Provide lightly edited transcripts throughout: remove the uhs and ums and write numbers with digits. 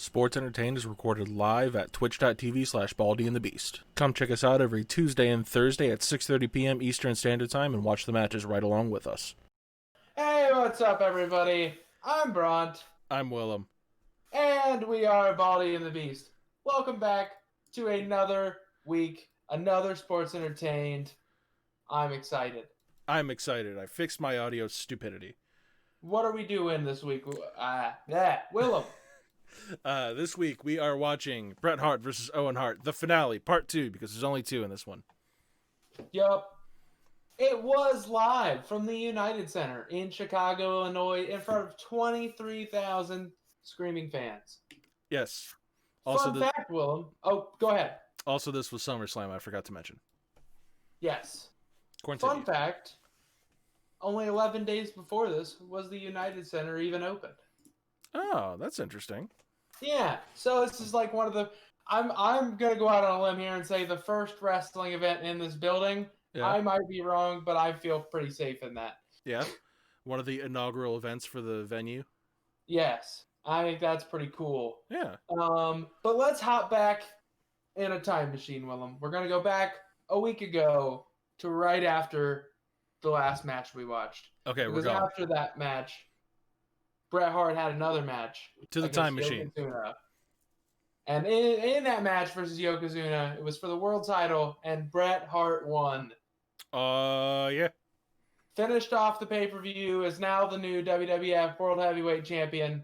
Sports Entertained is recorded live at twitch.tv/baldyandthebeast. Come check us out every Tuesday and Thursday at 6:30 p.m. Eastern Standard Time and watch the matches right along with us. Hey, what's up, everybody? I'm Bront. I'm Willem. And we are Baldy and the Beast. Welcome back to another week, another Sports Entertained. I'm excited. I'm excited. I fixed my audio stupidity. What are we doing this week? Willem. This week we are watching Bret Hart versus Owen Hart, the finale, part 2, because there's only 2 in this one. Yup. It was live from the United Center in Chicago, Illinois, in front of 23,000 screaming fans. Yes. Fun fact, Willem. Oh, go ahead. Also, this was SummerSlam, I forgot to mention. Yes. Continue. Fun fact, only 11 days before this was the United Center even opened. Oh, that's interesting. Yeah, so this is like one of the... I'm going to go out on a limb here and say the first wrestling event in this building. Yeah. I might be wrong, but I feel pretty safe in that. Yeah? One of the inaugural events for the venue? Yes. I think that's pretty cool. Yeah. But let's hop back in a time machine, Willem. We're going to go back a week ago to right after the last match we watched. Okay, because we're going. After that match, Bret Hart had another match. To the time machine. Yokozuna. And in that match versus Yokozuna, it was for the world title, and Bret Hart won. Yeah. Finished off the pay-per-view, is now the new WWF World Heavyweight Champion.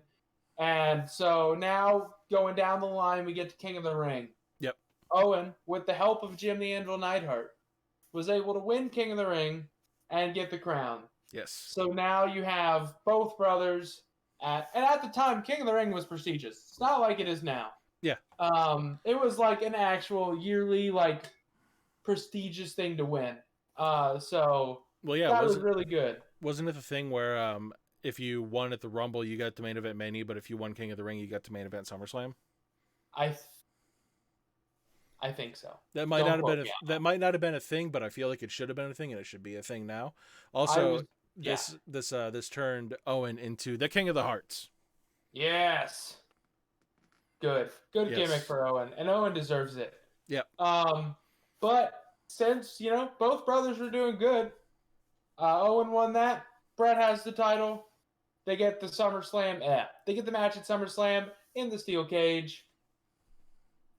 And so now, going down the line, we get to King of the Ring. Yep. Owen, with the help of Jim the Anvil Neidhart, was able to win King of the Ring and get the crown. Yes. So now you have both brothers and at the time, King of the Ring was prestigious. It's not like it is now. Yeah. It was like an actual yearly, like, prestigious thing to win. So well, yeah, that was really good. Wasn't it the thing where if you won at the Rumble, you got the main event Mania, but if you won King of the Ring, you got the main event SummerSlam? I think so. That might not have been a thing, but I feel like it should have been a thing, and it should be a thing now. Also, this turned Owen into the King of the Hearts. Yes. Good gimmick for Owen, and Owen deserves it. Yeah. But since both brothers were doing good, Owen won that. Bret has the title. They get the SummerSlam. They get the match at SummerSlam in the steel cage.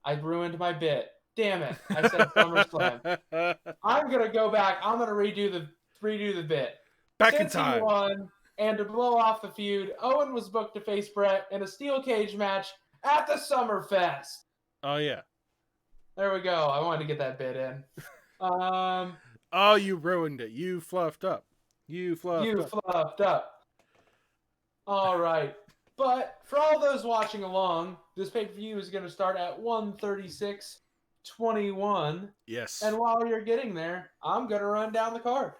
I ruined my bit. Damn it! I said SummerSlam. I'm gonna go back. I'm gonna redo the bit. Back in time. He won, and to blow off the feud, Owen was booked to face Bret in a steel cage match at the Summerfest. Oh yeah. There we go. I wanted to get that bit in. Oh, you ruined it. You fluffed up. You fluffed up. All right. But for all those watching along, this pay-per-view is going to start at 1:36:21. Yes. And while you're getting there, I'm going to run down the card.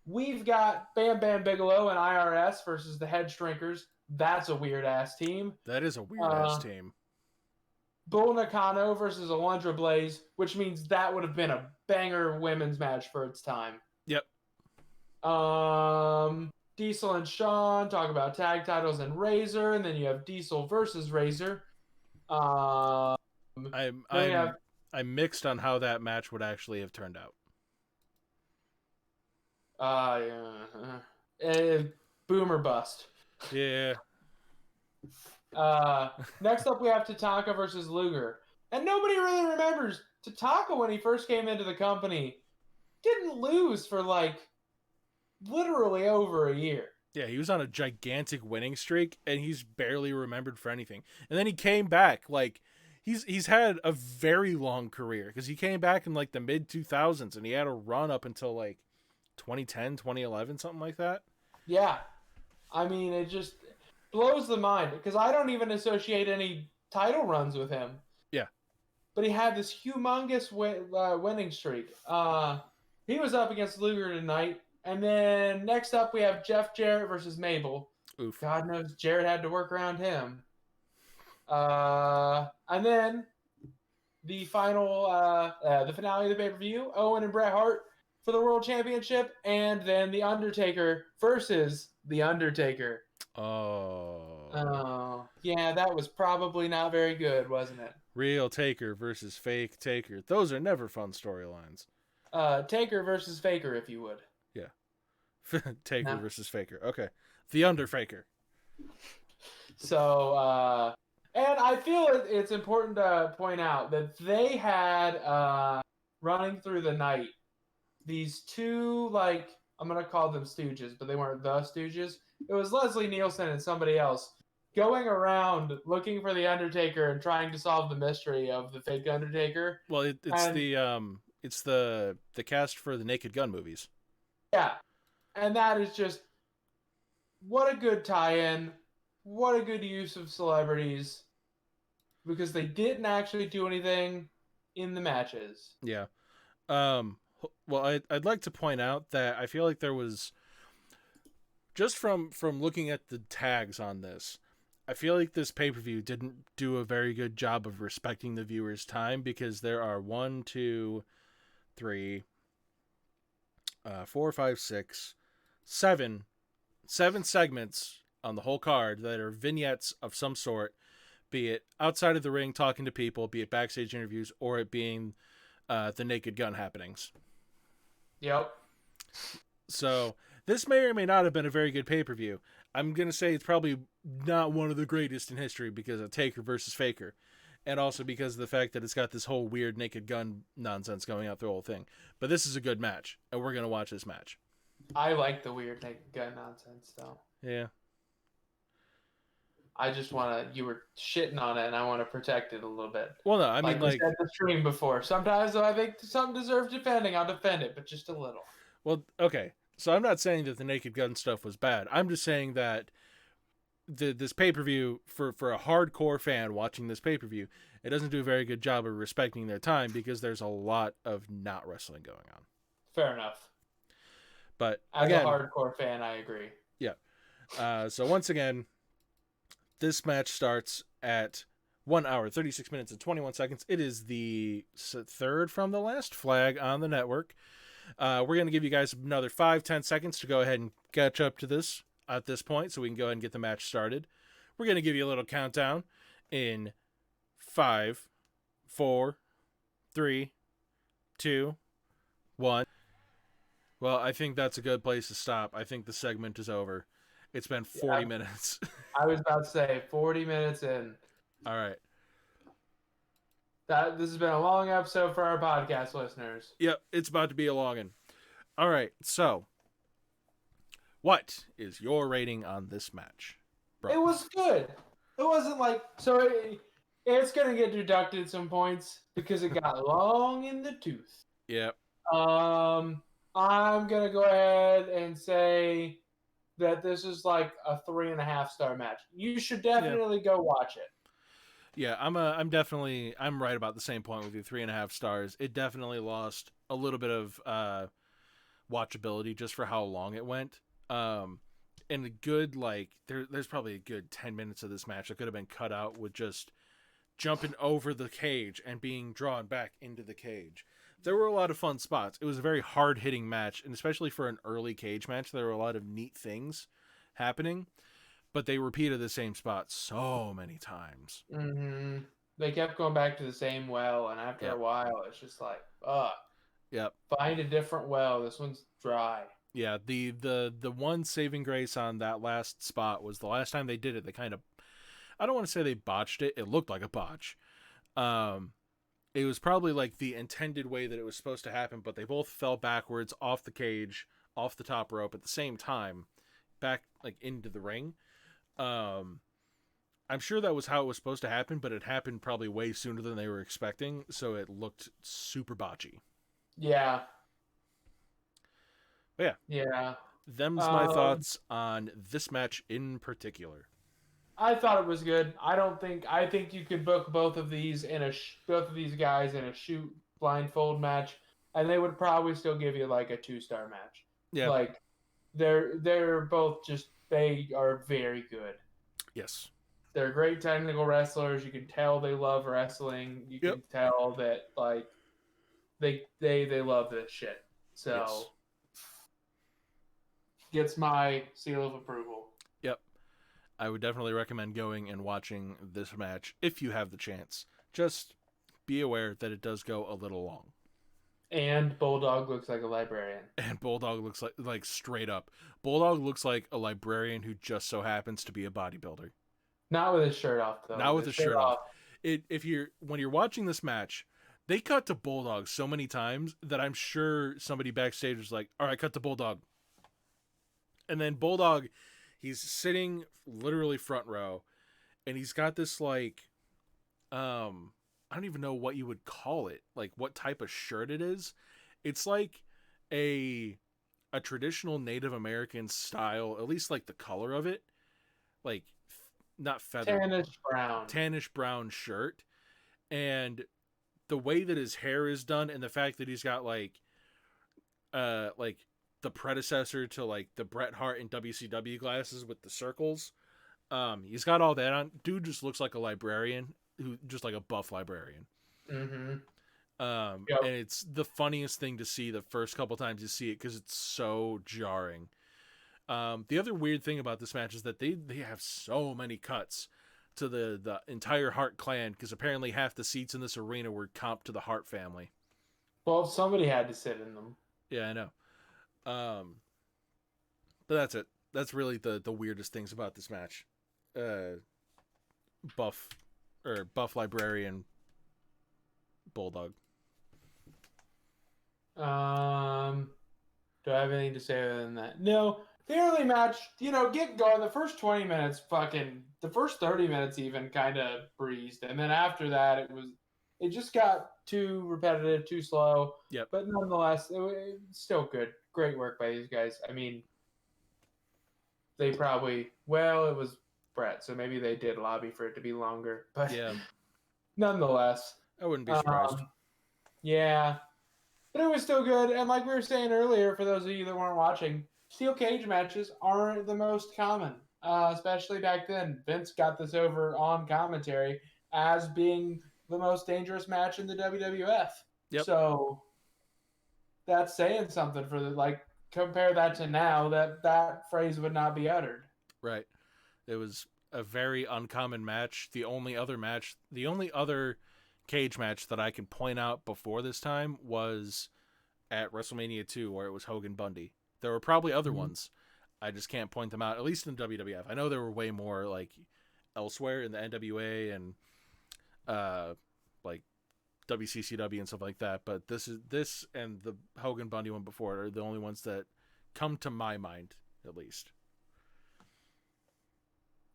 We've got Bam Bam Bigelow and IRS versus the Head Shrinkers. That's a weird-ass team. That is a weird-ass team. Bull Nakano versus Alundra Blaze, which means that would have been a banger women's match for its time. Yep. Diesel and Shawn talk about tag titles and Razor, and then you have Diesel versus Razor. I'm mixed on how that match would actually have turned out. Boom or bust. Yeah. Next up, we have Tatanka versus Luger. And nobody really remembers Tatanka when he first came into the company. Didn't lose for, literally over a year. Yeah, he was on a gigantic winning streak, and he's barely remembered for anything. And then he came back. He's had a very long career, because he came back in, the mid-2000s, and he had a run up until, 2010, 2011, something like that. Yeah. I mean, it just blows the mind because I don't even associate any title runs with him. Yeah. But he had this humongous winning streak. He was up against Luger tonight. And then next up we have Jeff Jarrett versus Mabel. Oof. God knows Jarrett had to work around him. And then the final, the finale of the pay-per-view, Owen and Bret Hart for the World Championship. And then The Undertaker versus The Undertaker. Oh. Oh, yeah, that was probably not very good, wasn't it? Real Taker versus fake Taker. Those are never fun storylines. Taker versus Faker, if you would. Yeah. Taker No. versus Faker. Okay. The Underfaker. So, and I feel it's important to point out that they had running through the night these two, like, I'm going to call them stooges, but they weren't the stooges. It was Leslie Nielsen and somebody else going around looking for the Undertaker and trying to solve the mystery of the fake Undertaker. Well, it's And the cast for the Naked Gun movies. yeah, and that is just what a good tie-in, what a good use of celebrities, because they didn't actually do anything in the matches. Yeah. Well, I'd like to point out that I feel like there was, just from looking at the tags on this, I feel like this pay-per-view didn't do a very good job of respecting the viewer's time, because there are 1, 2, 3, 4, 5, 6, 7 segments on the whole card that are vignettes of some sort, be it outside of the ring talking to people, be it backstage interviews, or it being the Naked Gun happenings. Yep. So this may or may not have been a very good pay-per-view. I'm going to say it's probably not one of the greatest in history because of Taker versus Faker. And also because of the fact that it's got this whole weird Naked Gun nonsense going out through the whole thing. But this is a good match, and we're going to watch this match. I like the weird Naked Gun nonsense, though. Yeah. I just want to, you were shitting on it, and I want to protect it a little bit. Well, no, I mean, we said the stream before. Sometimes, though, I think something deserves defending. I'll defend it, but just a little. Well, okay. So I'm not saying that the Naked Gun stuff was bad. I'm just saying that this pay-per-view, for a hardcore fan watching this pay-per-view, it doesn't do a very good job of respecting their time because there's a lot of not wrestling going on. Fair enough. But as again, a hardcore fan, I agree. Yeah. So once again, this match starts at 1 hour, 36 minutes, and 21 seconds. It is the third from the last flag on the network. We're going to give you guys another 5-10 seconds to go ahead and catch up to this at this point so we can go ahead and get the match started. We're going to give you a little countdown in 5, 4, 3, 2, 1. Well, I think that's a good place to stop. I think the segment is over. It's been 40 minutes. I was about to say 40 minutes in. All right. This has been a long episode for our podcast listeners. Yep, it's about to be a long one. All right, so what is your rating on this match, bro? It was good. It wasn't like, so it's going to get deducted some points because it got long in the tooth. Yep. I'm going to go ahead and say that this is like a 3.5 star match. You should definitely go watch it. Yeah, I'm right about the same point with you. 3.5 stars. It definitely lost a little bit of watchability just for how long it went. And a good, like, there's probably a good 10 minutes of this match that could have been cut out with just jumping over the cage and being drawn back into the cage. There were a lot of fun spots. It was a very hard-hitting match, and especially for an early cage match, there were a lot of neat things happening, but they repeated the same spot so many times. Mm-hmm. They kept going back to the same well, and after a while, it's just like, Yep. Find a different well. This one's dry. Yeah, the one saving grace on that last spot was the last time they did it, they kind of, I don't want to say they botched it. It looked like a botch. It was probably like the intended way that it was supposed to happen, but they both fell backwards off the cage, off the top rope at the same time, back like into the ring. I'm sure that was how it was supposed to happen, but it happened probably way sooner than they were expecting, so it looked super botchy. Yeah. But yeah. Them's my thoughts on this match in particular. I thought it was good. I think you could book both of these both of these guys in a shoot blindfold match, and they would probably still give you like a 2-star match. Yeah. Like they're both they are very good. Yes. They're great technical wrestlers. You can tell they love wrestling. You can tell that like they love this shit. So gets my seal of approval. Yep. I would definitely recommend going and watching this match if you have the chance. Just be aware that it does go a little long. And Bulldog looks like a librarian. And Bulldog looks like straight up. Bulldog looks like a librarian who just so happens to be a bodybuilder. Not with his shirt off, though. Not with his shirt off. When you're watching this match, they cut to Bulldog so many times that I'm sure somebody backstage was like, "All right, cut to Bulldog." And then Bulldog, he's sitting literally front row, and he's got this like, I don't even know what you would call it, like what type of shirt it is. It's like a traditional Native American style, at least like the color of it, like not feather, tannish brown shirt, and the way that his hair is done, and the fact that he's got like the predecessor to like the Bret Hart and WCW glasses with the circles. He's got all that on. Dude just looks like a librarian, who just like a buff librarian. Mm-hmm. And it's the funniest thing to see the first couple times you see it because it's so jarring. The other weird thing about this match is that they have so many cuts to the entire Hart clan, because apparently half the seats in this arena were comped to the Hart family. Well, somebody had to sit in them. Yeah, I know. But that's it. That's really the weirdest things about this match. Buff librarian Bulldog. Do I have anything to say other than that? No. The early match, get going. The first 20 minutes, the first 30 minutes even kind of breezed. And then after that, it just got too repetitive, too slow. Yep. But nonetheless, it was still good. Great work by these guys. I mean, it was Bret, so maybe they did lobby for it to be longer. But yeah, nonetheless, I wouldn't be surprised. Yeah. But it was still good. And like we were saying earlier, for those of you that weren't watching, steel cage matches aren't the most common, especially back then. Vince got this over on commentary as being the most dangerous match in the WWF. Yep. So that's saying something compare that to now, that phrase would not be uttered. Right. It was a very uncommon match. The only other cage match that I can point out before this time was at WrestleMania 2, where it was Hogan Bundy. There were probably other ones. I just can't point them out, at least in the WWF. I know there were way more like elsewhere in the NWA and like WCCW and stuff like that, but this and the Hogan Bundy one before it are the only ones that come to my mind, at least.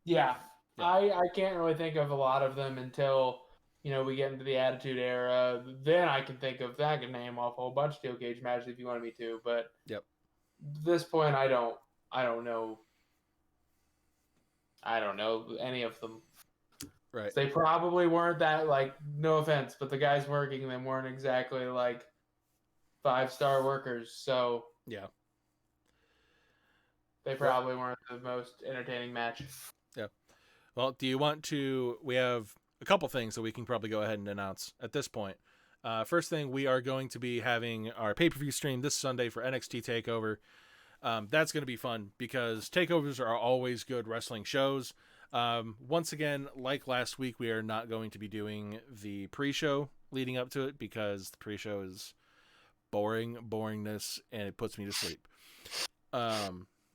Yeah. I can't really think of a lot of them until we get into the Attitude Era. Then I can name off a whole bunch of steel cage matches if you wanted me to, but yep. At this point I don't know any of them. Right. They probably weren't that, no offense, but the guys working them weren't exactly 5-star workers, so yeah. They probably weren't the most entertaining match. Yeah. Well, do you want to... We have a couple things that we can probably go ahead and announce at this point. First thing, we are going to be having our pay-per-view stream this Sunday for NXT TakeOver. That's going to be fun because takeovers are always good wrestling shows. Once again, like last week, we are not going to be doing the pre-show leading up to it because the pre-show is boringness, and it puts me to sleep.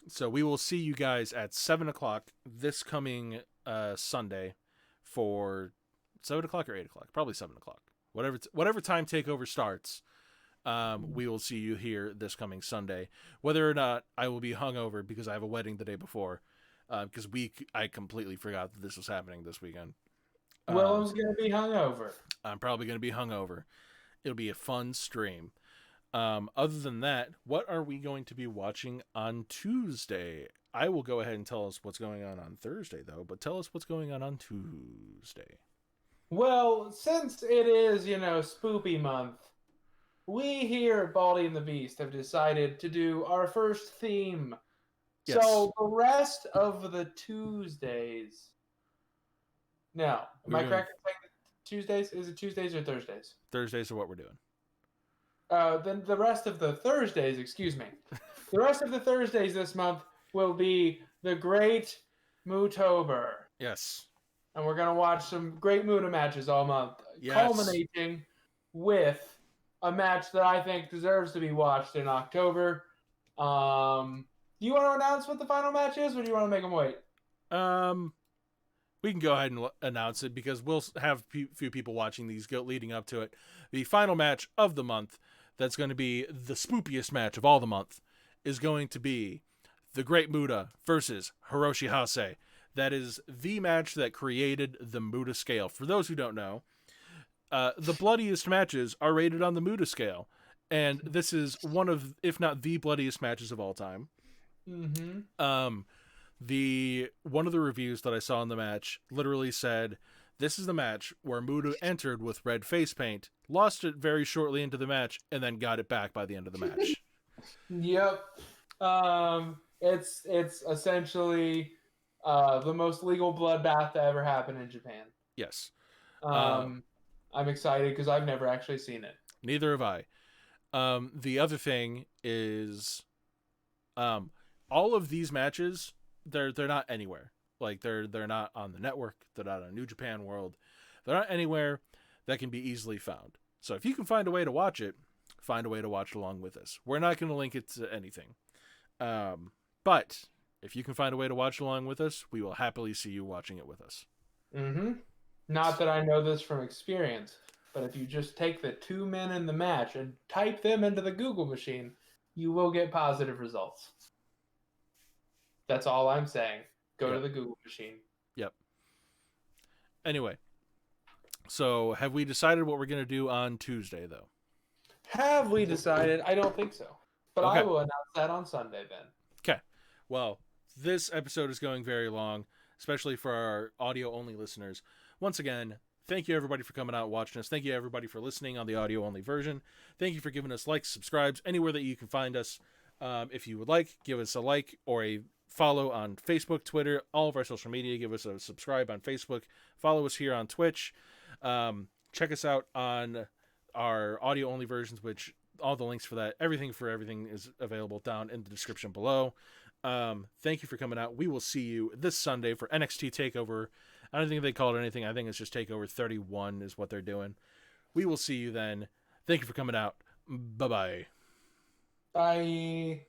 So we will see you guys at 7 o'clock this coming Sunday for 7 o'clock or 8 o'clock, probably 7 o'clock. Whatever time TakeOver starts, we will see you here this coming Sunday. Whether or not I will be hungover because I have a wedding the day before, because I completely forgot that this was happening this weekend. Willem's going to be hungover. I'm probably going to be hungover. It'll be a fun stream. Other than that, what are we going to be watching on Tuesday? I will go ahead and tell us what's going on Thursday, though, but tell us what's going on Tuesday. Well, since it is, Spoopy month, we here at Baldy and the Beast have decided to do our first theme. Yes. So the rest of the Tuesdays... No. Am I correct in saying Tuesdays? Is it Tuesdays or Thursdays? Thursdays are what we're doing. Then the rest of the Thursdays, excuse me. The rest of the Thursdays this month will be the great Mootober. Yes. And we're going to watch some great Muta matches all month, Yes. culminating with a match that I think deserves to be watched in October. Do you want to announce what the final match is, or do you want to make them wait? We can go ahead and announce it because we'll have few people watching these leading up to it. The final match of the month, that's going to be the spookiest match of all the month, is going to be the Great Muta versus Hiroshi Hase. That is the match that created the Muta scale. For those who don't know, the bloodiest matches are rated on the Muta scale. And this is one of, if not the bloodiest matches of all time. Mm-hmm. One of the reviews that I saw in the match literally said, this is the match where Muta entered with red face paint, lost it very shortly into the match, and then got it back by the end of the match. Yep. It's essentially the most legal bloodbath to ever happen in Japan. Yes. I'm excited because I've never actually seen it. Neither have I. The other thing is, all of these matches, they're not anywhere. Like they're not on the network. They're not on New Japan World. They're not anywhere that can be easily found. So if you can find a way to watch it, find a way to watch it along with us. We're not going to link it to anything. But if you can find a way to watch along with us, we will happily see you watching it with us. Mm-hmm. Not that I know this from experience, but if you just take the 2 men in the match and type them into the Google machine, you will get positive results. That's all I'm saying. Go to the Google machine. Yep. Anyway, so have we decided what we're going to do on Tuesday, though? Have we decided? I don't think so. But okay. I will announce that on Sunday then. Okay. Well, this episode is going very long, especially for our audio-only listeners. Once again, thank you, everybody, for coming out and watching us. Thank you, everybody, for listening on the audio-only version. Thank you for giving us likes, subscribes, anywhere that you can find us. If you would like, give us a like or a follow on Facebook, Twitter, all of our social media. Give us a subscribe on Facebook. Follow us here on Twitch. Check us out on our audio-only versions, which all the links for that, everything is available down in the description below. Thank you for coming out. We will see you this Sunday for NXT TakeOver. I don't think they call it anything. I think it's just TakeOver 31 is what they're doing. We will see you then. Thank you for coming out. Bye-bye. Bye.